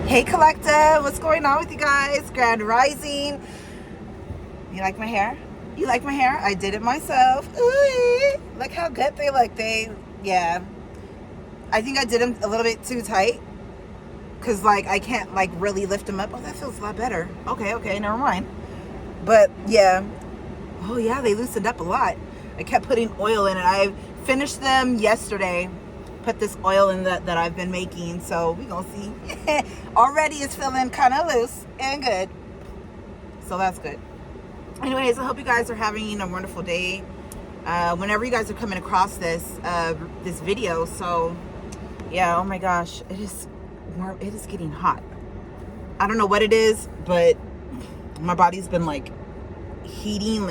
Hey Collective, what's going on with you guys? Grand Rising. You like my hair? You like my hair? I did it myself. Ooh, look how good they look. Yeah. I think I did them a little bit too tight. Because, I can't, really lift them up. Oh, that feels a lot better. Okay, never mind. But, yeah. Oh, yeah, they loosened up a lot. I kept putting oil in it. I finished them yesterday. Put this oil in that I've been making, so we gonna see. Already it's feeling kind of loose and good, so that's good. Anyways, I hope you guys are having a wonderful day whenever you guys are coming across this video. So yeah, oh my gosh, it is getting hot. I don't know what it is, but my body's been heating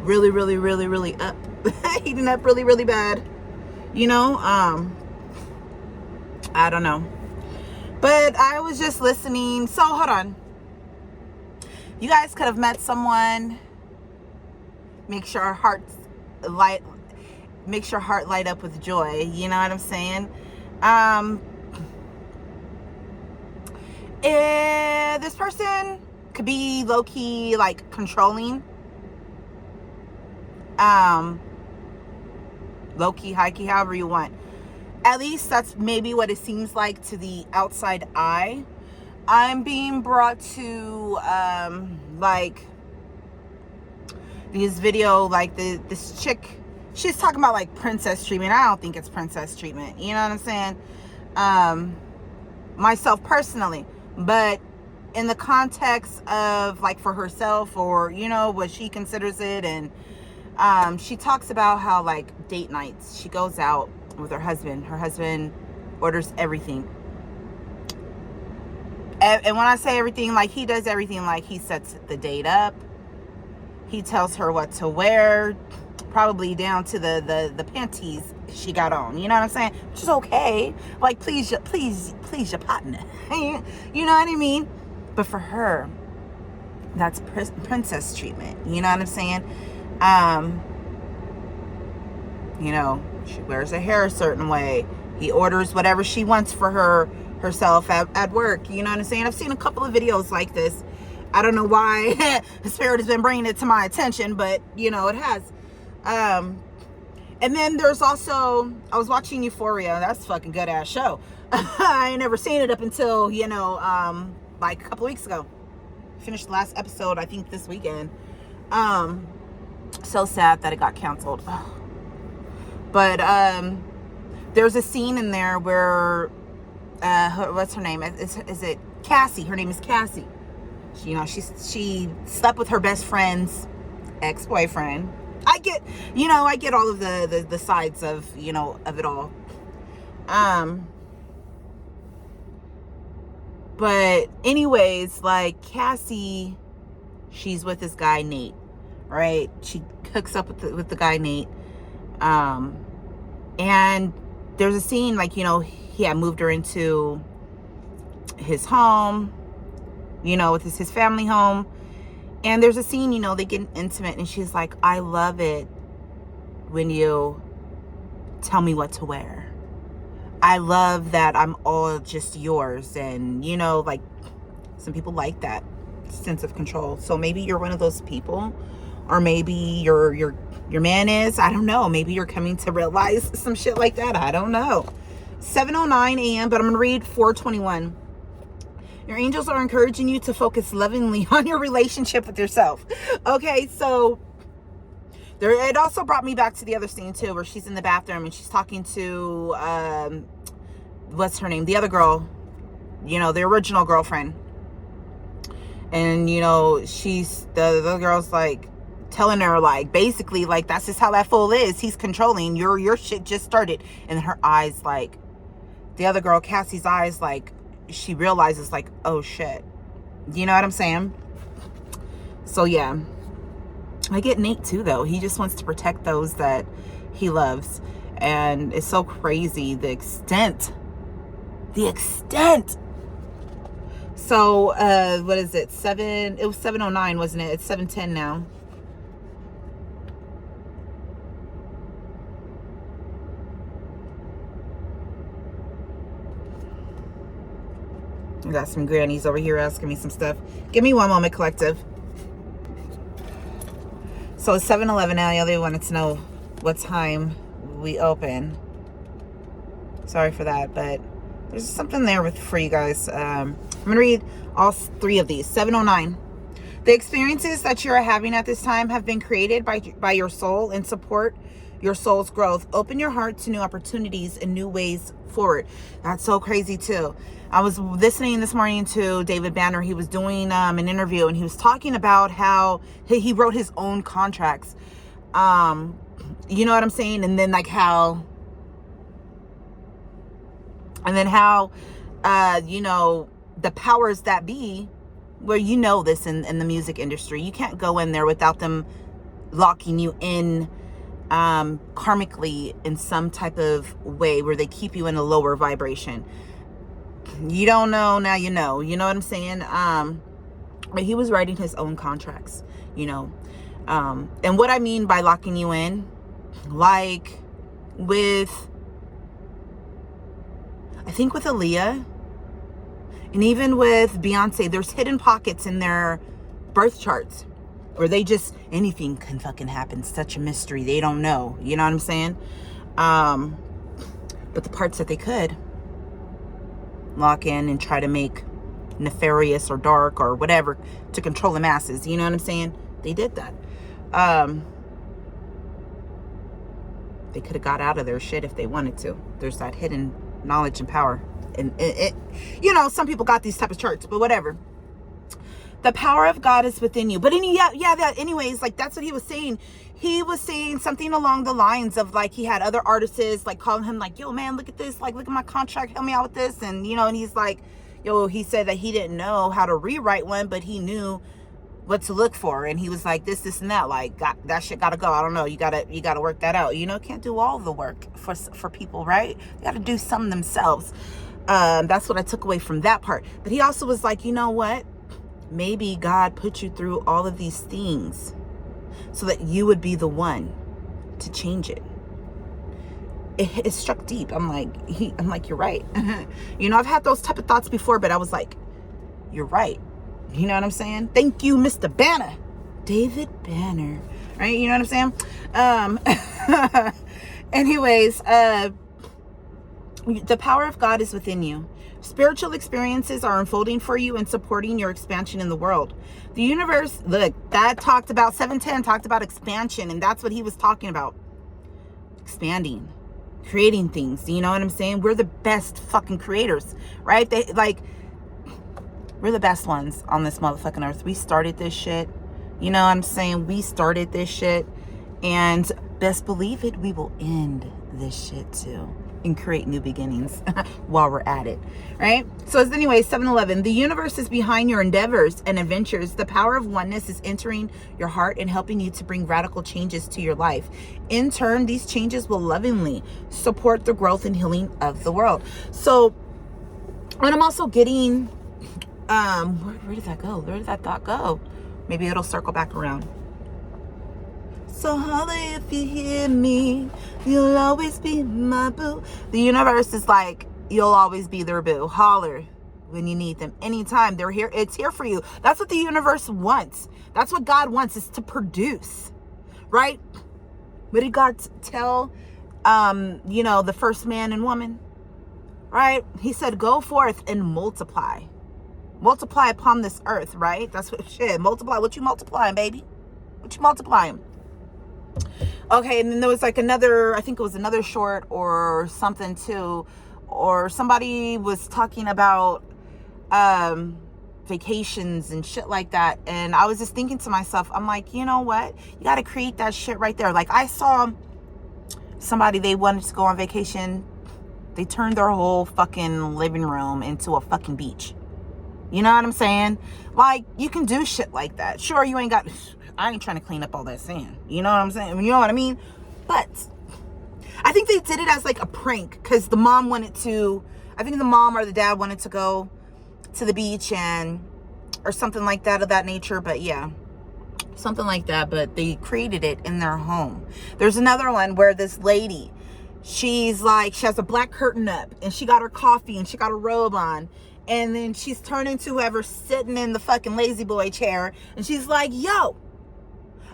really up. Heating up really bad. I don't know. But I was just listening. So hold on. You guys could have met someone. Make your heart light up with joy. You know what I'm saying? This person could be low-key controlling. Low-key, high-key, however you want. At least that's maybe what it seems like to the outside eye. I'm being brought to this video, this chick, she's talking about princess treatment. I don't think it's princess treatment, you know what I'm saying? Myself personally, but in the context of for herself, or what she considers it. And she talks about how date nights, she goes out with her husband orders everything, and when I say everything, he does everything. He sets the date up, he tells her what to wear, probably down to the panties she got on, you know what I'm saying? Which is okay, please your partner. You know what I mean? But for her, that's princess treatment, you know what I'm saying? She wears her hair a certain way. He orders whatever she wants for herself at work. You know what I'm saying? I've seen a couple of videos like this. I don't know why the spirit has been bringing it to my attention, but it has. And then there's also, I was watching Euphoria. That's a fucking good ass show. I ain't never seen it up until, a couple weeks ago. Finished the last episode, I think this weekend. So sad that it got canceled. But there's a scene in there where what's her name? Is it Cassie? Her name is Cassie. She slept with her best friend's ex-boyfriend. I get all of the sides of of it all. But anyways, Cassie, she's with this guy Nate, right? She hooks up with the guy Nate. And there's a scene he had moved her into his home, with his family home. And there's a scene, they get intimate, and she's like, I love it when you tell me what to wear. I love that I'm all just yours. And some people like that sense of control. So maybe you're one of those people, or maybe your man is. I don't know. Maybe you're coming to realize some shit like that. I don't know. 7:09 a.m. But I'm gonna read 4:21. Your angels are encouraging you to focus lovingly on your relationship with yourself. Okay, so it also brought me back to the other scene too, where she's in the bathroom and she's talking to what's her name? The other girl, the original girlfriend. And she's the girl's telling her basically that's just how that fool is. He's controlling. Your shit just started. And her eyes the other girl, Cassie's eyes, she realizes oh shit. You know what I'm saying? So yeah. I get Nate too though. He just wants to protect those that he loves. And it's so crazy the extent. So what is it? It was 7:09, wasn't it? It's 7:10 now. I got some grannies over here asking me some stuff. Give me one moment, collective. So it's 7-Eleven now. They wanted to know what time we open. Sorry for that, but there's something there for you guys. I'm going to read all 3 of these. 709. The experiences that you're having at this time have been created by your soul and support your soul's growth. Open your heart to new opportunities and new ways forward. That's so crazy too. I was listening this morning to David Banner. He was doing an interview, and he was talking about how he wrote his own contracts. You know what I'm saying? And then how you know, the powers that be, where you know this in the music industry, you can't go in there without them locking you in karmically in some type of way where they keep you in a lower vibration. You don't know, now you know. You know what I'm saying? But he was writing his own contracts, you know. And what I mean by locking you in, like with, I think with Aaliyah, and even with Beyonce, there's hidden pockets in their birth charts where they just, anything can fucking happen. Such a mystery. They don't know. You know what I'm saying? But the parts that they could lock in and try to make nefarious or dark or whatever to control the masses. You know what I'm saying? They did that. They could have got out of their shit if they wanted to. There's that hidden knowledge and power. And it, you know, some people got these type of charts, but whatever. The power of God is within you. But anyways, like that's what he was saying. He was saying something along the lines of like, he had other artists like calling him like, yo man, look at this, like look at my contract, help me out with this. And you know, and he's like, yo, he said that he didn't know how to rewrite one, but he knew what to look for. And he was like, this and that, like that shit gotta go. I don't know, you gotta work that out. You know, can't do all the work for people, right? You gotta do some themselves. That's what I took away from that part. But he also was like, you know what? Maybe God put you through all of these things so that you would be the one to change it. It struck deep. I'm like, you're right. You know, I've had those type of thoughts before, but I was like, you're right. You know what I'm saying? Thank you, Mr. Banner. David Banner. Right? You know what I'm saying? Anyways, the power of God is within you. Spiritual experiences are unfolding for you and supporting your expansion in the world. The universe, look, that talked about 710, talked about expansion, and that's what he was talking about. Expanding, creating things. You know what I'm saying? We're the best fucking creators, right? We're the best ones on this motherfucking earth. We started this shit. You know what I'm saying? We started this shit, and best believe it, we will end this shit too. And create new beginnings while we're at it, right? So anyway, 7-Eleven, the universe is behind your endeavors and adventures. The power of oneness is entering your heart and helping you to bring radical changes to your life. In turn, these changes will lovingly support the growth and healing of the world. So, and I'm also getting, where did that go? Where did that thought go? Maybe it'll circle back around. So holler if you hear me, you'll always be my boo. The universe is like, you'll always be their boo. Holler when you need them. Anytime they're here, it's here for you. That's what the universe wants. That's what God wants, is to produce, right? What did God tell, you know, the first man and woman, right? He said, go forth and multiply. Multiply upon this earth, right? That's what shit. Multiply. What you multiplying, baby? What you multiplying? Okay, and then there was like another, I think it was another short or something too, or somebody was talking about vacations and shit like that. And I was just thinking to myself, I'm like, you know what? You got to create that shit right there. Like I saw somebody, they wanted to go on vacation. They turned their whole fucking living room into a fucking beach. You know what I'm saying? Like, you can do shit like that. Sure, you ain't got... I ain't trying to clean up all that sand. You know what I'm saying? You know what I mean? But I think they did it as like a prank because the mom wanted to... I think the mom or the dad wanted to go to the beach and... or something like that of that nature. But yeah, something like that. But they created it in their home. There's another one where this lady... she's like... she has a black curtain up and she got her coffee and she got her robe on. And then she's turning to whoever's sitting in the fucking lazy boy chair. And she's like, yo,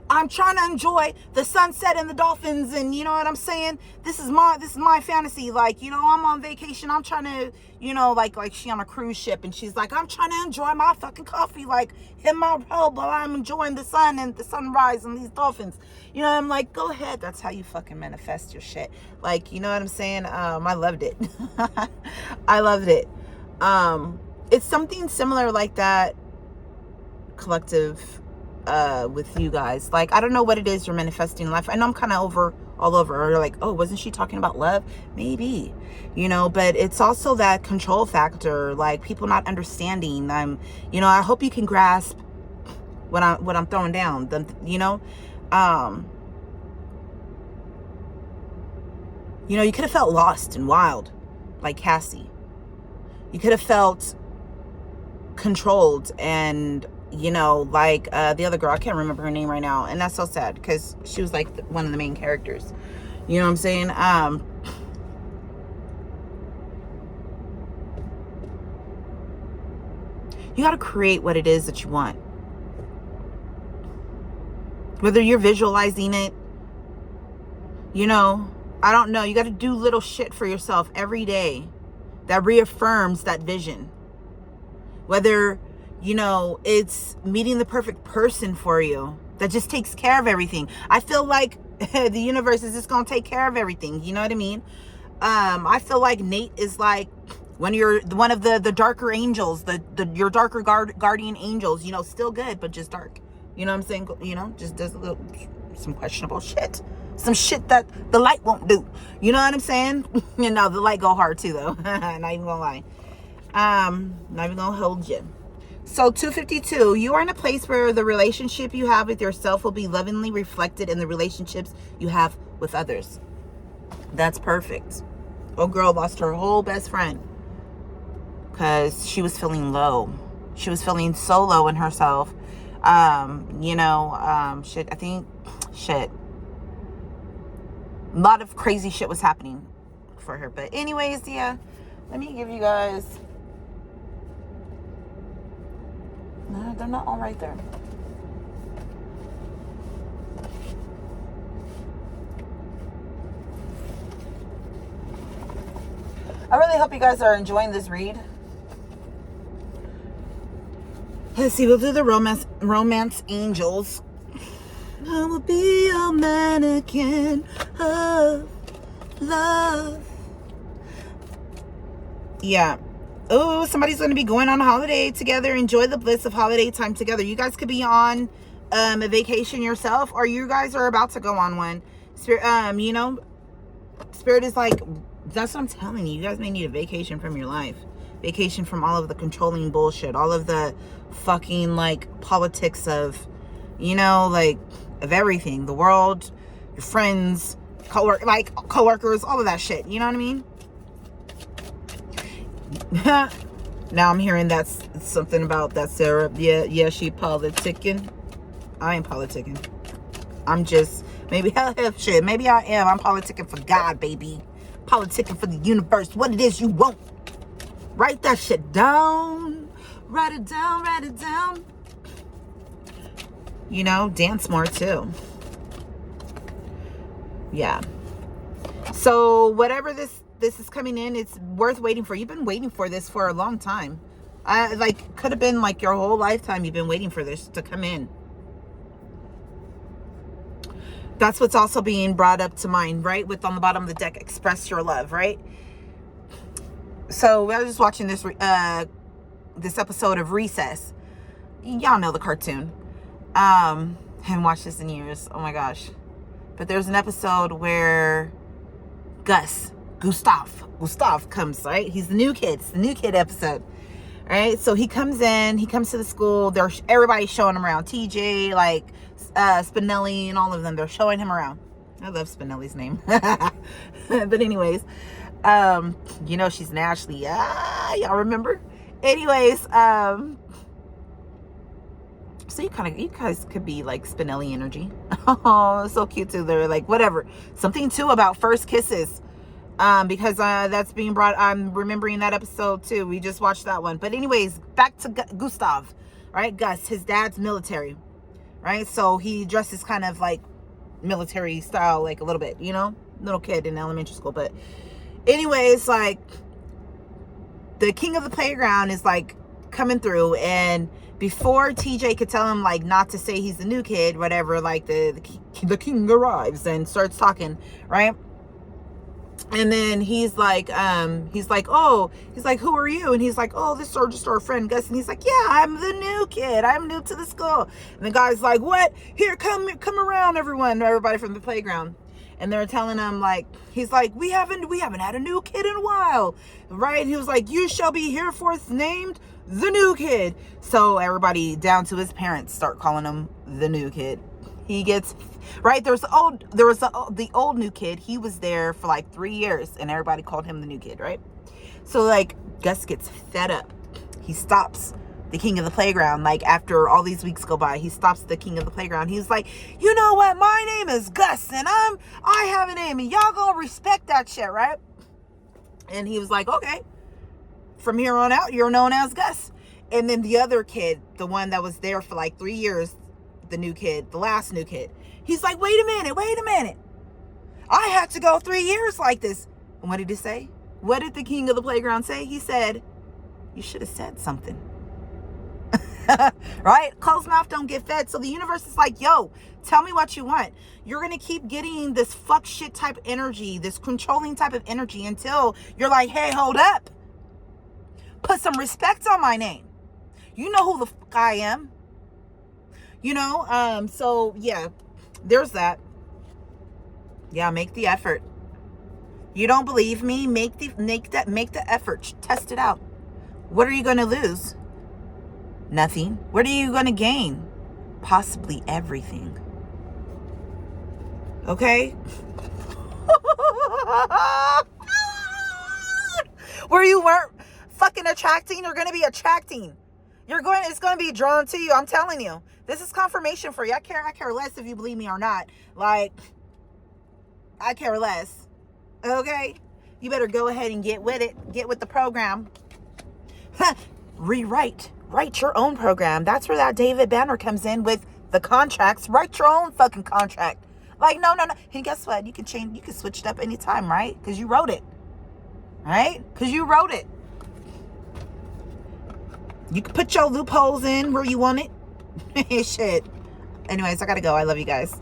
I'm trying to enjoy the sunset and the dolphins, and you know what I'm saying? This is my fantasy. Like, you know, I'm on vacation. I'm trying to, you know, like she on a cruise ship, and she's like, I'm trying to enjoy my fucking coffee, like in my robe while I'm enjoying the sun and the sunrise and these dolphins. You know, I'm like, go ahead. That's how you fucking manifest your shit. Like, you know what I'm saying? I loved it. I loved it. It's something similar like that, collective, with you guys. Like, I don't know what it is you're manifesting in life. I know I'm kind of all over. Or like, oh, wasn't she talking about love? Maybe, you know, but it's also that control factor, like people not understanding. You know, I hope you can grasp what I'm throwing down. You know, you know, you could have felt lost and wild, like Cassie. You could have felt controlled and, you know, like the other girl, I can't remember her name right now, and that's so sad because she was like one of the main characters. You know what I'm saying? You got to create what it is that you want, whether you're visualizing it. You know, I don't know. You got to do little shit for yourself every day that reaffirms that vision. Whether, you know, it's meeting the perfect person for you that just takes care of everything. I feel like the universe is just going to take care of everything. You know what I mean? I feel like Nate is like one of the darker angels, your darker guardian angels, you know, still good, but just dark. You know what I'm saying? You know, just does some questionable shit. Some shit that the light won't do. You know what I'm saying? You know, the light go hard too, though. Not even gonna lie. Not even gonna hold you. So 252, you are in a place where the relationship you have with yourself will be lovingly reflected in the relationships you have with others. That's perfect. Oh, girl lost her whole best friend because she was feeling low. She was feeling so low in herself. You know, shit. A lot of crazy shit was happening for her. But anyways, yeah. Let me give you guys... No, they're not all right there. I really hope you guys are enjoying this read. Let's see, we'll do the romance angels. I will be your mannequin of love. Yeah. Oh, somebody's going to be going on a holiday together. Enjoy the bliss of holiday time together. You guys could be on a vacation yourself, or you guys are about to go on one. Spirit, you know, Spirit is like, that's what I'm telling you. You guys may need a vacation from your life. Vacation from all of the controlling bullshit. All of the fucking, like, politics of, you know, like, of everything. The world, your friends, coworkers, all of that shit. You know what I mean? Now I'm hearing that's something about that Sarah. Yeah, she politicking. I ain't politicking. I'm just, maybe shit. Maybe I am. I'm politicking for God, baby. Politicking for the universe. What it is you want. Write that shit down. Write it down. Write it down. You know, dance more too. Yeah. So whatever this is coming in, it's worth waiting for. You've been waiting for this for a long time. Could have been like your whole lifetime you've been waiting for this to come in. That's what's also being brought up to mind, right? With on the bottom of the deck, express your love, right? So I was just watching this episode of Recess. Y'all know the cartoon. Haven't watched this in years. Oh my gosh. But there's an episode where Gustav comes, right? He's the new kid. It's the new kid episode. Right? So he comes to the school. Everybody's showing him around. TJ, like Spinelli and all of them. They're showing him around. I love Spinelli's name. But anyways, you know, she's Ashley. Y'all remember? Anyways, so you guys could be like Spinelli energy. Oh, so cute too. They're like, whatever. Something too about first kisses. Because that's being brought. I'm remembering that episode too. We just watched that one. But anyways, back to Gustav, right? Gus, his dad's military, right? So he dresses kind of like military style, like a little bit, you know, little kid in elementary school. But anyways, like the king of the playground is like coming through, and before TJ could tell him like not to say he's the new kid, whatever, like the king arrives and starts talking, right? And then he's like, oh, he's like, who are you? And he's like, oh, this is just our friend Gus. And he's like, yeah, I'm the new kid. I'm new to the school. And the guy's like, what? Here, come around, everybody from the playground. And they're telling him, like, he's like, we haven't had a new kid in a while, right? And he was like, you shall be herewith named the new kid. So everybody down to his parents start calling him the new kid. He gets, right, there was the old new kid. He was there for like 3 years, and everybody called him the new kid, right? So like Gus gets fed up. He stops the king of the playground. Like after all these weeks go by, he stops the king of the playground. He's like, you know what? My name is Gus, and I have a name, and y'all gonna respect that shit, right? And he was like, okay, from here on out, you're known as Gus. And then the other kid, the one that was there for like 3 years, the new kid, the last new kid, he's like, wait a minute. I had to go 3 years like this. And what did he say? What did the king of the playground say? He said, you should have said something. Right? Closed mouth don't get fed. So the universe is like, yo, tell me what you want. You're going to keep getting this fuck shit type energy, this controlling type of energy, until you're like, hey, hold up. Put some respect on my name. You know who the fuck I am. You know, so yeah, there's that. Yeah, make the effort. You don't believe me? Make the effort. Test it out. What are you going to lose? Nothing. What are you going to gain? Possibly everything. Okay? Where you weren't fucking attracting, you're going to be attracting. It's going to be drawn to you. I'm telling you. This is confirmation for you. I care less if you believe me or not. Like, I care less. Okay? You better go ahead and get with it. Get with the program. Write your own program. That's where that David Banner comes in with the contracts. Write your own fucking contract. Like, no. And guess what? You can switch it up anytime, right? Because you wrote it. Right? Because you wrote it. You can put your loopholes in where you want it. Shit. Anyways, I gotta go. I love you guys.